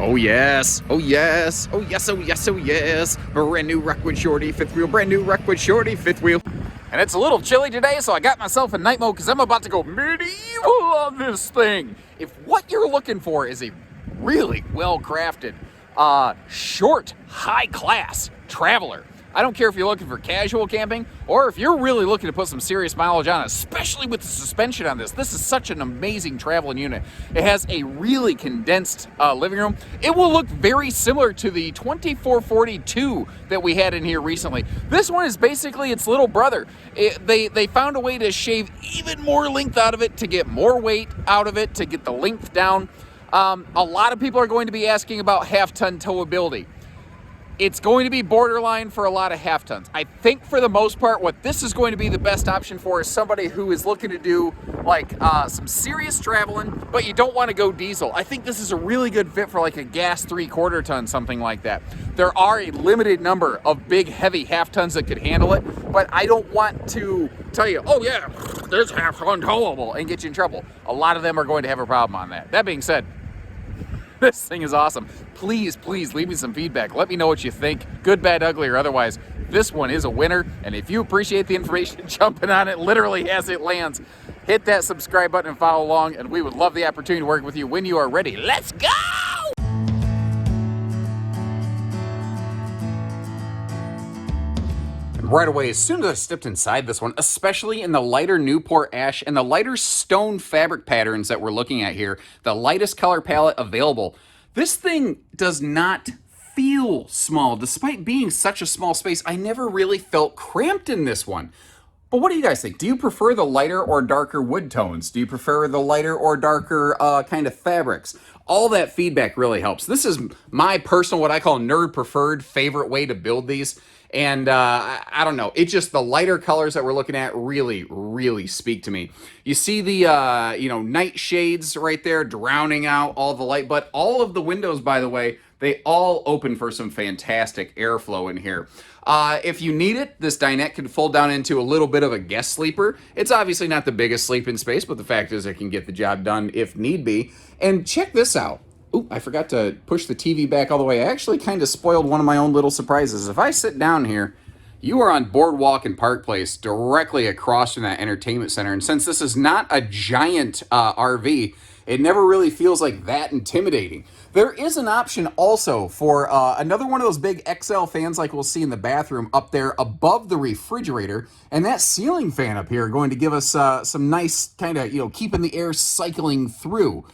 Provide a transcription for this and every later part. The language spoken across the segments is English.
Oh yes, oh yes, oh yes, oh yes, oh yes. Brand new Rockwood Shorty, fifth wheel, brand new Rockwood Shorty, fifth wheel. And it's a little chilly today, so I got myself in night mode because I'm about to go medieval on this thing. If what you're looking for is a really well-crafted, short, high-class traveler, I don't care if you're looking for casual camping or if you're really looking to put some serious mileage on it, especially with the suspension on this. This is such an amazing traveling unit. It has a really condensed living room. It will look very similar to the 2442 that we had in here recently. This one is basically its little brother. They found a way to shave even more length out of it, to get more weight out of it, to get the length down. A lot of people are going to be asking about half-ton towability. It's going to be borderline for a lot of half tons. I think for the most part, what this is going to be the best option for is somebody who is looking to do like some serious traveling, but you don't want to go diesel. I think this is a really good fit for like a gas 3/4 ton, something like that. There are a limited number of big, heavy half tons that could handle it, but I don't want to tell you, oh yeah, this half ton towable, and get you in trouble. A lot of them are going to have a problem on that. That being said, this thing is awesome. Please leave me some feedback. Let me know what you think, good, bad, ugly, or otherwise. This one is a winner, and if you appreciate the information, jumping on it literally as it lands, hit that subscribe button and follow along, and we would love the opportunity to work with you when you are ready. Let's go! Right away, as soon as I stepped inside this one, especially in the lighter Newport ash and the lighter stone fabric patterns that we're looking at here, the lightest color palette available, this thing does not feel small. Despite being such a small space, I never really felt cramped in this one. But what do you guys think? Do you prefer the lighter or darker wood tones? Do you prefer the lighter or darker kind of fabrics? All that feedback really helps. This is my personal, what I call nerd preferred favorite way to build these. And I don't know, it's just the lighter colors that we're looking at really speak to me. You see the, night shades right there drowning out all the light, but all of the windows, by the way, they all open for some fantastic airflow in here. If you need it, this dinette can fold down into a little bit of a guest sleeper. It's obviously not the biggest sleeping space, but the fact is it can get the job done if need be. And check this out. Oop, I forgot to push the TV back all the way. I actually kind of spoiled one of my own little surprises. If I sit down here, you are on Boardwalk and Park Place, directly across from that entertainment center. And since this is not a giant RV, it never really feels like that intimidating. There is an option also for another one of those big XL fans like we'll see in the bathroom up there above the refrigerator. And that ceiling fan up here going to give us some nice kind of, keeping the air cycling through.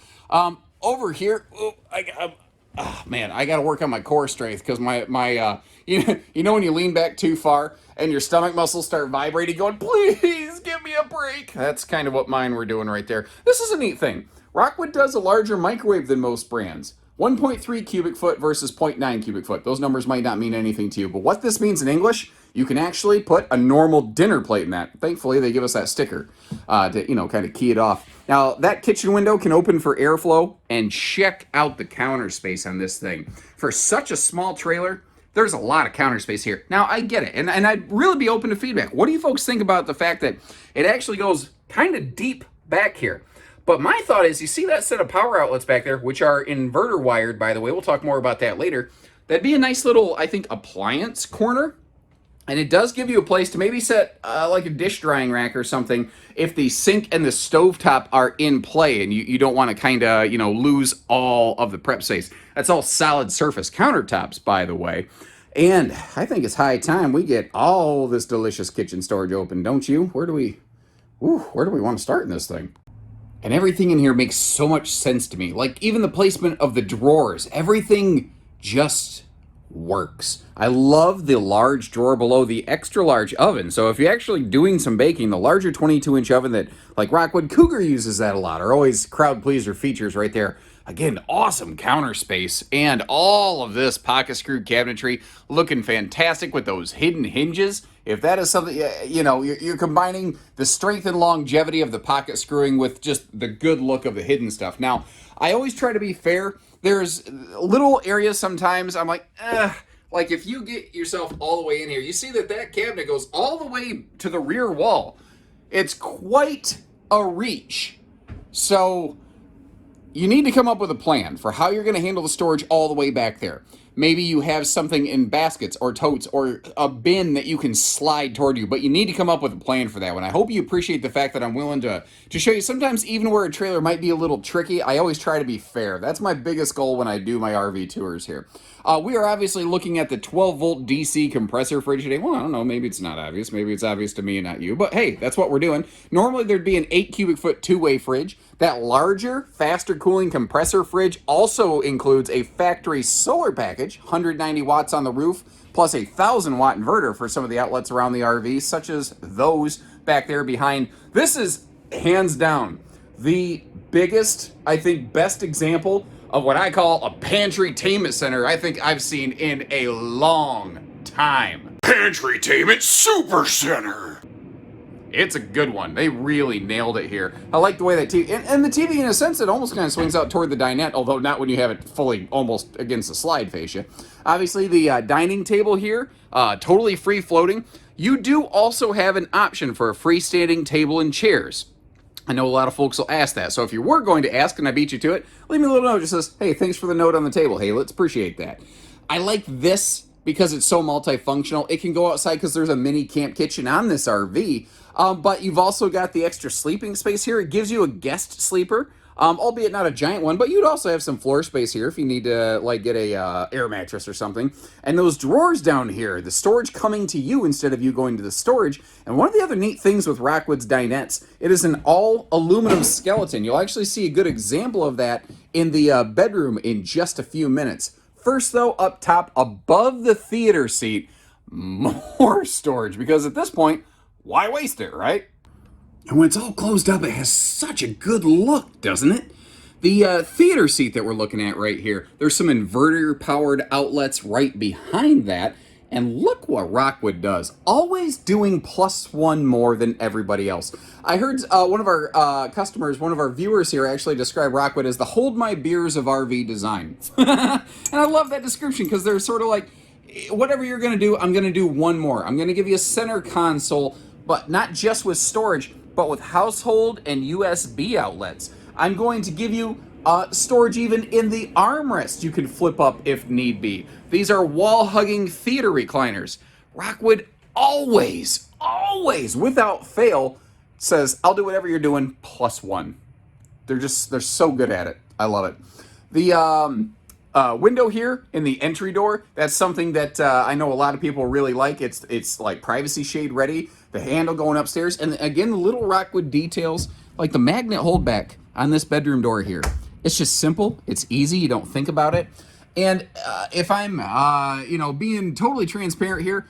Over here, I got to work on my core strength because my you know when you lean back too far and your stomach muscles start vibrating, going, please give me a break. That's kind of what mine were doing right there. This is a neat thing. Rockwood does a larger microwave than most brands. 1.3 cubic foot versus 0.9 cubic foot. Those numbers might not mean anything to you, but what this means in English, you can actually put a normal dinner plate in that. Thankfully, they give us that sticker to, kind of key it off. Now, that kitchen window can open for airflow, and check out the counter space on this thing. For such a small trailer, there's a lot of counter space here. Now, I get it, and I'd really be open to feedback. What do you folks think about the fact that it actually goes kind of deep back here? But my thought is, you see that set of power outlets back there, which are inverter wired, by the way. We'll talk more about that later. That'd be a nice little, I think, appliance corner. And it does give you a place to maybe set like a dish drying rack or something if the sink and the stovetop are in play and you don't want to kind of, lose all of the prep space. That's all solid surface countertops, by the way. And I think it's high time we get all this delicious kitchen storage open, don't you? Where do we want to start in this thing? And everything in here makes so much sense to me. Like even the placement of the drawers, everything just works. I love the large drawer below the extra large oven. So if you're actually doing some baking, the larger 22-inch oven that like Rockwood Cougar uses that a lot, are always crowd pleaser features right there. Again, awesome counter space, and all of this pocket screw cabinetry looking fantastic with those hidden hinges. If that is something, you're combining the strength and longevity of the pocket screwing with just the good look of the hidden stuff. Now, I always try to be fair. There's little areas sometimes I'm like, like if you get yourself all the way in here, you see that cabinet goes all the way to the rear wall. It's quite a reach. So you need to come up with a plan for how you're going to handle the storage all the way back there. Maybe you have something in baskets or totes or a bin that you can slide toward you, but you need to come up with a plan for that one. I hope you appreciate the fact that I'm willing to show you sometimes even where a trailer might be a little tricky, I always try to be fair. That's my biggest goal when I do my RV tours here. We are obviously looking at the 12-volt DC compressor fridge today. Well, I don't know, maybe it's not obvious. Maybe it's obvious to me and not you. But hey, that's what we're doing. Normally there'd be an 8 cubic foot two-way fridge. That larger, faster cooling compressor fridge also includes a factory solar package, 190 watts on the roof, plus a 1,000-watt inverter for some of the outlets around the RV, such as those back there behind. This is, hands down, the biggest, I think, best example of what I call a pantry-tainment center I think I've seen in a long time. Pantry-tainment Super Center! It's a good one. They really nailed it here. I like the way that TV, and the TV in a sense, it almost kind of swings out toward the dinette, although not when you have it fully almost against the slide fascia. Obviously the dining table here, totally free floating. You do also have an option for a freestanding table and chairs. I know a lot of folks will ask that. So if you were going to ask and I beat you to it, leave me a little note that says, hey, thanks for the note on the table. Hey, let's appreciate that. I like this because it's so multifunctional. It can go outside because there's a mini camp kitchen on this RV. But you've also got the extra sleeping space here. It gives you a guest sleeper, albeit not a giant one, but you'd also have some floor space here if you need to like get a air mattress or something. And those drawers down here, the storage coming to you instead of you going to the storage. And one of the other neat things with Rockwood's dinettes, it is an all aluminum skeleton. You'll actually see a good example of that in the bedroom in just a few minutes. First though, up top above the theater seat, more storage, because at this point, why waste it, right? And when it's all closed up, it has such a good look, doesn't it? The theater seat that we're looking at right here, there's some inverter-powered outlets right behind that. And look what Rockwood does. Always doing +1 more than everybody else. I heard one of our customers, one of our viewers here actually describe Rockwood as the hold my beers of RV design. And I love that description because they're sort of like, whatever you're going to do, I'm going to do one more. I'm going to give you a center console, but not just with storage, but with household and USB outlets. I'm going to give you storage even in the armrest you can flip up if need be. These are wall-hugging theater recliners. Rockwood always, without fail, says, I'll do whatever you're doing +1. They're so good at it. I love it. The window here in the entry door, that's something that I know a lot of people really like. It's like privacy shade ready. The handle going upstairs. And again, the little Rockwood details, like the magnet holdback on this bedroom door here. It's just simple. It's easy. You don't think about it. And if I'm, being totally transparent here,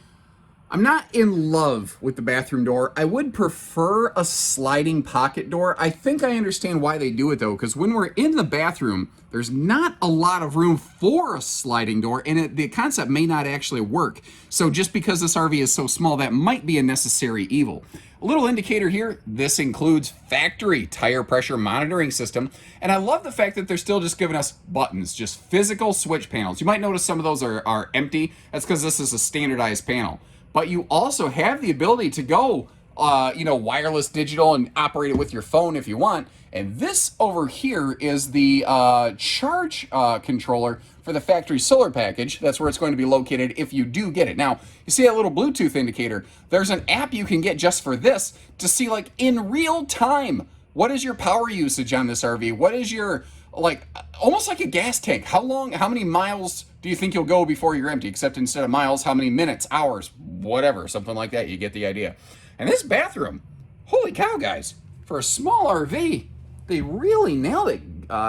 I'm not in love with the bathroom door. I would prefer a sliding pocket door. I think I understand why they do it though, because when we're in the bathroom, there's not a lot of room for a sliding door, and the concept may not actually work. So just because this RV is so small, that might be a necessary evil. A little indicator here, this includes factory tire pressure monitoring system. And I love the fact that they're still just giving us buttons, just physical switch panels. You might notice some of those are empty. That's because this is a standardized panel. But you also have the ability to go, wireless digital and operate it with your phone if you want. And this over here is the charge controller for the factory solar package. That's where it's going to be located if you do get it. Now, you see that little Bluetooth indicator? There's an app you can get just for this to see, like, in real time, what is your power usage on this RV? What is your, almost like a gas tank. How many miles do you think you'll go before you're empty? Except instead of miles, how many minutes, hours, whatever, something like that. You get the idea. And this bathroom, holy cow, guys, for a small RV, they really nailed it.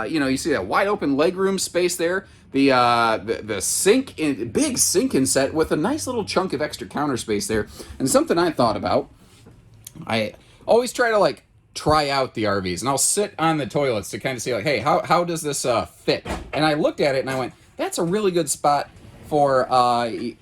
You see that wide open legroom space there. The sink, big sink inset with a nice little chunk of extra counter space there. And something I thought about, I always try to try out the RVs, and I'll sit on the toilets to kind of see hey, how does this fit? And I looked at it and I went, that's a really good spot for a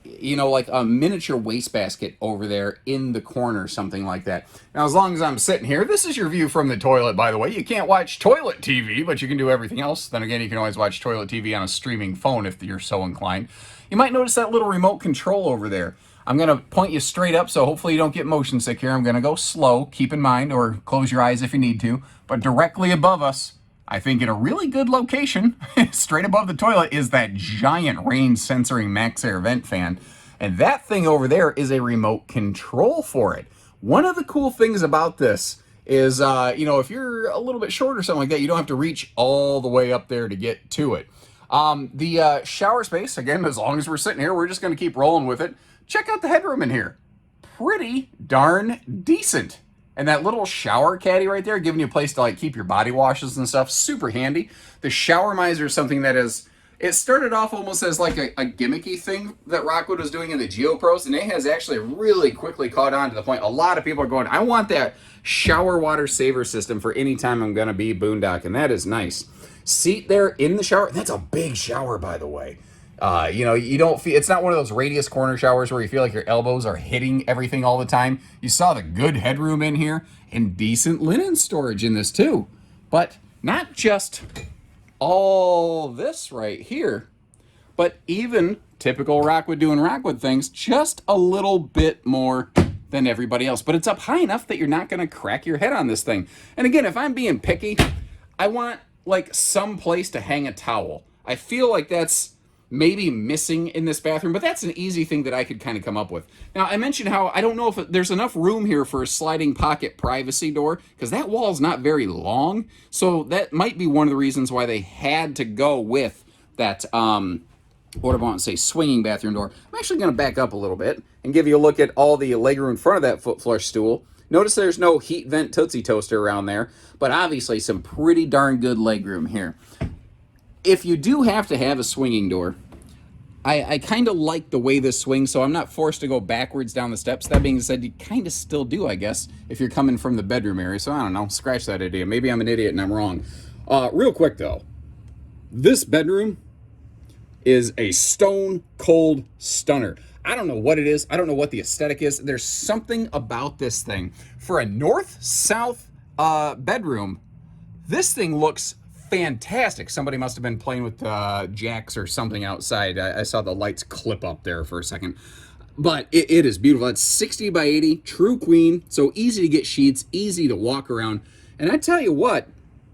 miniature wastebasket over there in the corner, something like that. Now, as long as I'm sitting here, this is your view from the toilet, by the way. You can't watch toilet TV, but you can do everything else. Then again, you can always watch toilet TV on a streaming phone if you're so inclined. You might notice that little remote control over there. I'm going to point you straight up, so hopefully you don't get motion sick here. I'm going to go slow, keep in mind, or close your eyes if you need to. But directly above us, I think in a really good location, straight above the toilet, is that giant rain censoring max air vent fan. And that thing over there is a remote control for it. One of the cool things about this is, if you're a little bit short or something like that, you don't have to reach all the way up there to get to it. The shower space, again, as long as we're sitting here, we're just going to keep rolling with it. Check out the headroom in here. Pretty darn decent. And that little shower caddy right there, giving you a place to like keep your body washes and stuff, super handy. The shower miser is something that is, it started off almost as like a gimmicky thing that Rockwood was doing in the GeoPros, and it has actually really quickly caught on to the point a lot of people are going, I want that shower water saver system for any time I'm gonna be boondocking. That is nice. Seat there in the shower. That's a big shower, by the way. You don't feel, it's not one of those radius corner showers where you feel like your elbows are hitting everything all the time. You saw the good headroom in here and decent linen storage in this too. But not just all this right here, but even typical Rockwood doing Rockwood things, just a little bit more than everybody else. But it's up high enough that you're not going to crack your head on this thing. And again, if I'm being picky, I want like some place to hang a towel. I feel like that's maybe missing in this bathroom, but that's an easy thing that I could kind of come up with. Now, I mentioned how I don't know if there's enough room here for a sliding pocket privacy door, because that wall is not very long, so that might be one of the reasons why they had to go with that, what do I want to say, swinging bathroom door. I'm actually going to back up a little bit and give you a look at all the legroom in front of that foot flush stool. Notice there's no heat vent Tootsie Toaster around there, but obviously some pretty darn good legroom here. If you do have to have a swinging door, I kind of like the way this swings, so I'm not forced to go backwards down the steps. That being said, you kind of still do, I guess, if you're coming from the bedroom area. So I don't know, scratch that idea. Maybe I'm an idiot and I'm wrong. Real quick though, this bedroom is a stone cold stunner. I don't know what it is. I don't know what the aesthetic is. There's something about this thing. For a north-south bedroom, this thing looks fantastic. Somebody must have been playing with jacks or something outside. I saw the lights clip up there for a second. But it is beautiful. It's 60 by 80, true queen. So easy to get sheets, easy to walk around. And I tell you what,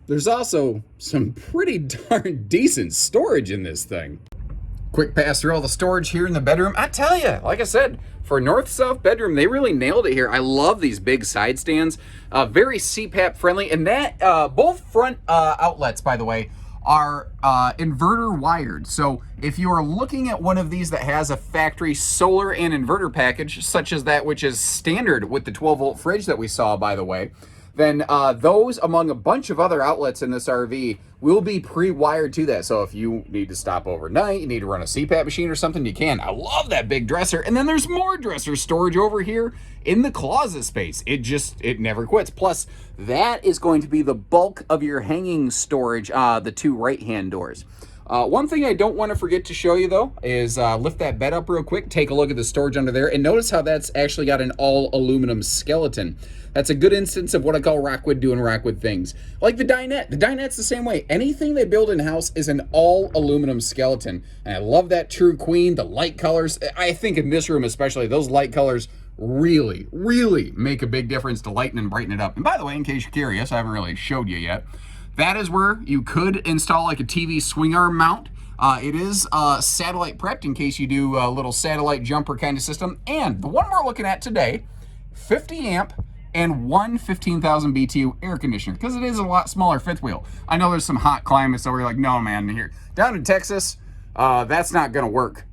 there's also some pretty darn decent storage in this thing. Quick pass through all the storage here in the bedroom. I tell you, like I said, for a north-south bedroom, they really nailed it here. I love these big side stands. Very CPAP friendly. And that both front outlets, by the way, are inverter wired. So if you are looking at one of these that has a factory solar and inverter package, such as that which is standard with the 12-volt fridge that we saw, by the way, then those, among a bunch of other outlets in this RV, will be pre-wired to that. So if you need to stop overnight, you need to run a CPAP machine or something, you can. I love that big dresser. And then there's more dresser storage over here in the closet space. It never quits. Plus, that is going to be the bulk of your hanging storage, the two right-hand doors. One thing I don't want to forget to show you, though, is lift that bed up real quick, take a look at the storage under there, and notice how that's actually got an all-aluminum skeleton. That's a good instance of what I call Rockwood doing Rockwood things. Like the dinette. The dinette's the same way. Anything they build in-house is an all-aluminum skeleton. And I love that true queen, the light colors. I think in this room especially, those light colors really, really make a big difference to lighten and brighten it up. And by the way, in case you're curious, I haven't really showed you yet, that is where you could install like a TV swing arm mount. It is satellite prepped in case you do a little satellite jumper kind of system. And the one we're looking at today, 50 amp and one 15,000 BTU air conditioner, because it is a lot smaller fifth wheel. I know there's some hot climates where you're like, no man, here down in Texas, that's not gonna work.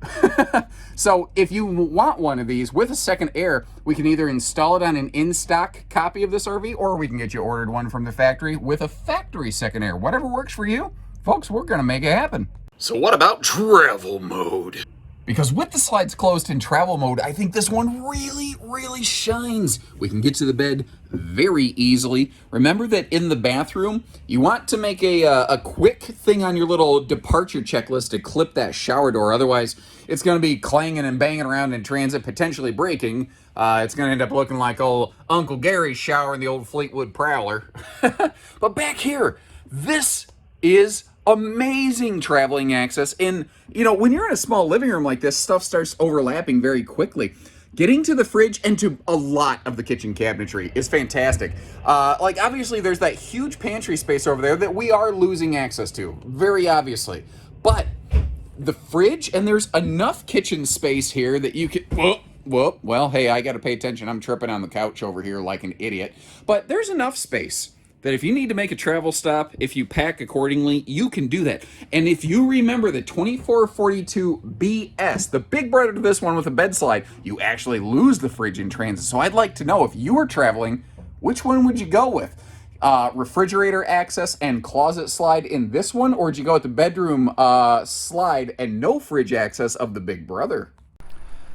So if you want one of these with a second air, we can either install it on an in-stock copy of this RV, or we can get you ordered one from the factory with a factory second air. Whatever works for you, folks, we're gonna make it happen. So what about travel mode? Because with the slides closed in travel mode, I think this one really, really shines. We can get to the bed very easily. Remember that in the bathroom, you want to make a quick thing on your little departure checklist to clip that shower door. Otherwise, it's going to be clanging and banging around in transit, potentially breaking. It's going to end up looking like old Uncle Gary's shower in the old Fleetwood Prowler. But back here, this is amazing traveling access. And, you know, when you're in a small living room like this, stuff starts overlapping very quickly. Getting to the fridge and to a lot of the kitchen cabinetry is fantastic. Like, obviously, there's that huge pantry space over there that we are losing access to, very obviously. But the fridge, and there's enough kitchen space here that you can... Whoop. Well, hey, I got to pay attention. I'm tripping on the couch over here like an idiot. But there's enough space that if you need to make a travel stop, if you pack accordingly, you can do that. And if you remember the 2442BS, the big brother to this one with a bed slide, you actually lose the fridge in transit. So I'd like to know, if you were traveling, which one would you go with? Refrigerator access and closet slide in this one, or would you go with the bedroom slide and no fridge access of the big brother?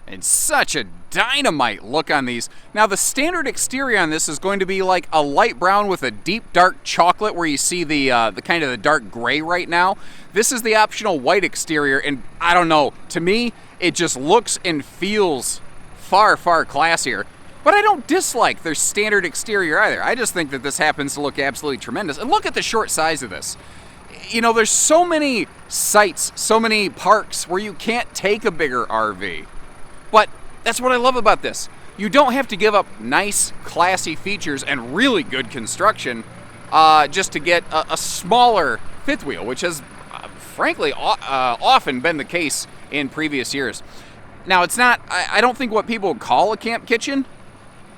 And such a dynamite look on these. Now, the standard exterior on this is going to be like a light brown with a deep dark chocolate, where you see the kind of the dark gray right now. This is the optional white exterior, and I don't know, to me it just looks and feels far classier. But I don't dislike their standard exterior either. I just think that this happens to look absolutely tremendous. And look at the short size of this. You know, there's so many sites, so many parks where you can't take a bigger RV. But that's what I love about this. You don't have to give up nice, classy features and really good construction just to get a smaller fifth wheel, which has, frankly, often been the case in previous years. Now, it's not, I don't think what people call a camp kitchen,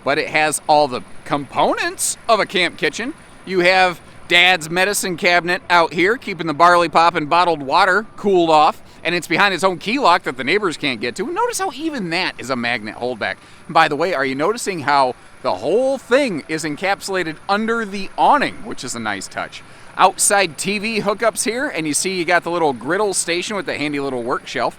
but it has all the components of a camp kitchen. You have Dad's medicine cabinet out here, keeping the barley pop and bottled water cooled off, and it's behind its own key lock that the neighbors can't get to. Notice how even that is a magnet holdback. And by the way, are you noticing how the whole thing is encapsulated under the awning, which is a nice touch? Outside TV hookups here, and you see you got the little griddle station with the handy little work shelf.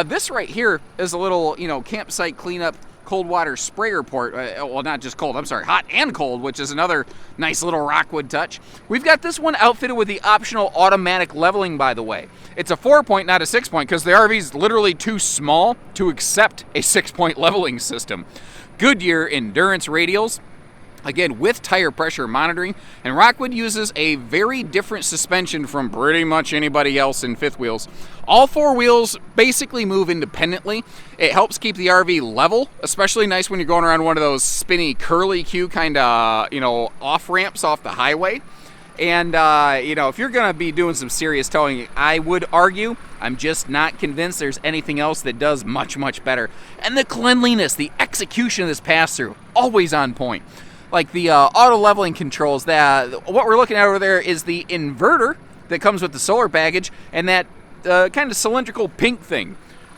This right here is a little, campsite cleanup cold water sprayer port. Well, not just cold, I'm sorry, hot and cold, which is another nice little Rockwood touch. We've got this one outfitted with the optional automatic leveling, by the way. It's a 4-point, not a 6-point, because the RV's literally too small to accept a 6-point leveling system. Goodyear endurance radials, again with tire pressure monitoring, and Rockwood uses a very different suspension from pretty much anybody else in fifth wheels. All 4 wheels basically move independently. It helps keep the RV level, especially nice when you're going around one of those spinny curly Q kind of off ramps off the highway. And if you're gonna be doing some serious towing, I would argue, I'm just not convinced there's anything else that does much better. And the cleanliness, the execution of this pass-through, always on point. Like the auto leveling controls, what we're looking at over there is the inverter that comes with the solar package, and that kind of cylindrical pink thing.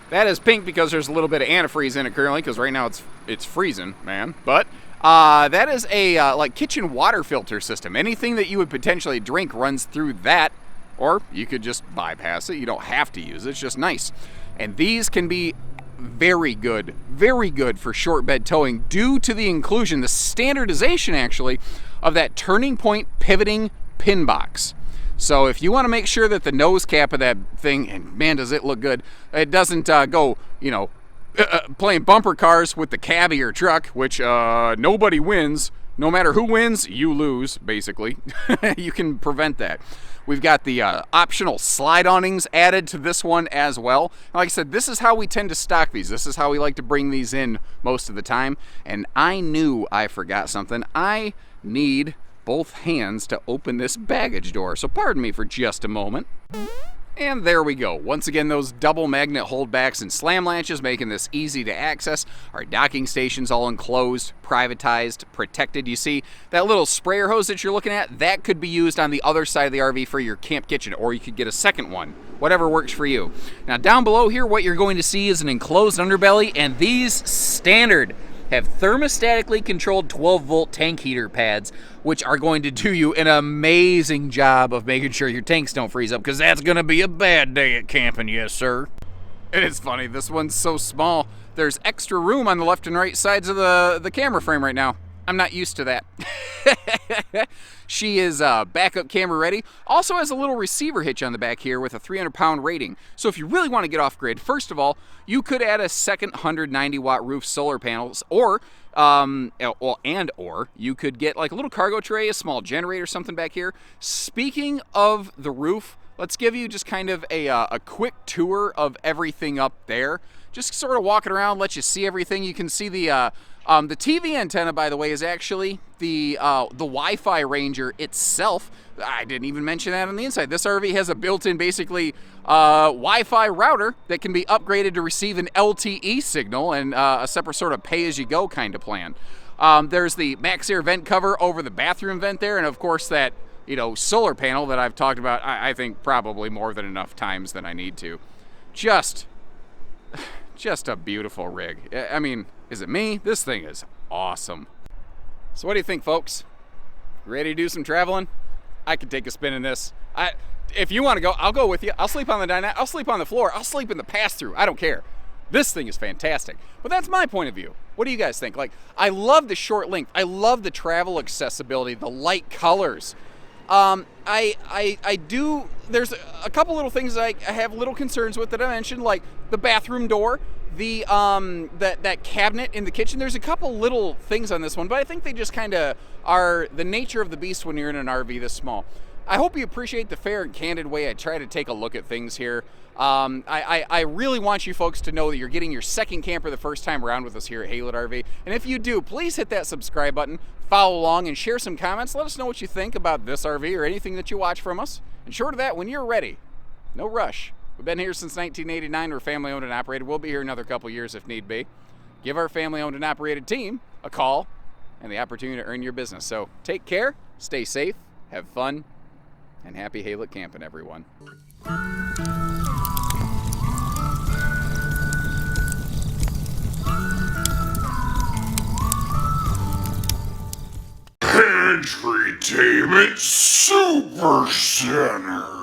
That is pink because there's a little bit of antifreeze in it currently, because right now it's freezing, man. But that is a like kitchen water filter system. Anything that you would potentially drink runs through that, or you could just bypass it. You don't have to use it. It's just nice. And these can be very good for short bed towing due to the inclusion, the standardization actually, of that turning point pivoting pin box. So if you want to make sure that the nose cap of that thing, and man does it look good, it doesn't go, playing bumper cars with the cab of your truck, which nobody wins. No matter who wins, you lose, basically. You can prevent that. We've got the optional slide awnings added to this one as well. Like I said, this is how we tend to stock these. This is how we like to bring these in most of the time. And I knew I forgot something. I need both hands to open this baggage door. So pardon me for just a moment. And there we go. Once again, those double magnet holdbacks and slam latches making this easy to access. Our docking station's all enclosed, privatized, protected. You see that little sprayer hose that you're looking at? That could be used on the other side of the RV for your camp kitchen, or you could get a second one. Whatever works for you. Now down below here, what you're going to see is an enclosed underbelly, and these standard have thermostatically controlled 12-volt tank heater pads, which are going to do you an amazing job of making sure your tanks don't freeze up, because that's going to be a bad day at camping, yes sir. It is funny, this one's so small, there's extra room on the left and right sides of the camera frame right now. I'm not used to that. She is backup camera ready. Also has a little receiver hitch on the back here with a 300-pound rating. So if you really want to get off grid, first of all, you could add a second 190-watt roof solar panels, or you could get like a little cargo tray, a small generator, something back here. Speaking of the roof, let's give you just kind of a quick tour of everything up there. Just sort of walking around, let you see everything. You can see the TV antenna, by the way, is actually the Wi-Fi Ranger itself. I didn't even mention that on the inside. This RV has a built-in, basically, Wi-Fi router that can be upgraded to receive an LTE signal and a separate sort of pay-as-you-go kind of plan. There's the Max Air vent cover over the bathroom vent there, and of course that solar panel that I've talked about, I think probably more than enough times than I need to. Just a beautiful rig. I mean, is it me? This thing is awesome. So what do you think, folks? Ready to do some traveling? I could take a spin in this. If you want to go, I'll go with you. I'll sleep on the dinette. I'll sleep on the floor. I'll sleep in the pass-through. I don't care. This thing is fantastic. But that's my point of view. What do you guys think? Like, I love the short length. I love the travel accessibility, the light colors. I do, there's a couple little things I have little concerns with that I mentioned, like the bathroom door, the that cabinet in the kitchen. There's a couple little things on this one, but I think they just kind of are the nature of the beast when you're in an RV this small. I hope you appreciate the fair and candid way I try to take a look at things here. I really want you folks to know that you're getting your second camper the first time around with us here at Haylett RV. And if you do, please hit that subscribe button, follow along, and share some comments. Let us know what you think about this RV or anything that you watch from us. And short of that, when you're ready, no rush. We've been here since 1989. We're family owned and operated. We'll be here another couple years if need be. Give our family owned and operated team a call and the opportunity to earn your business. So take care, stay safe, have fun, and happy Haylett camping, everyone. Entertainment Super Center.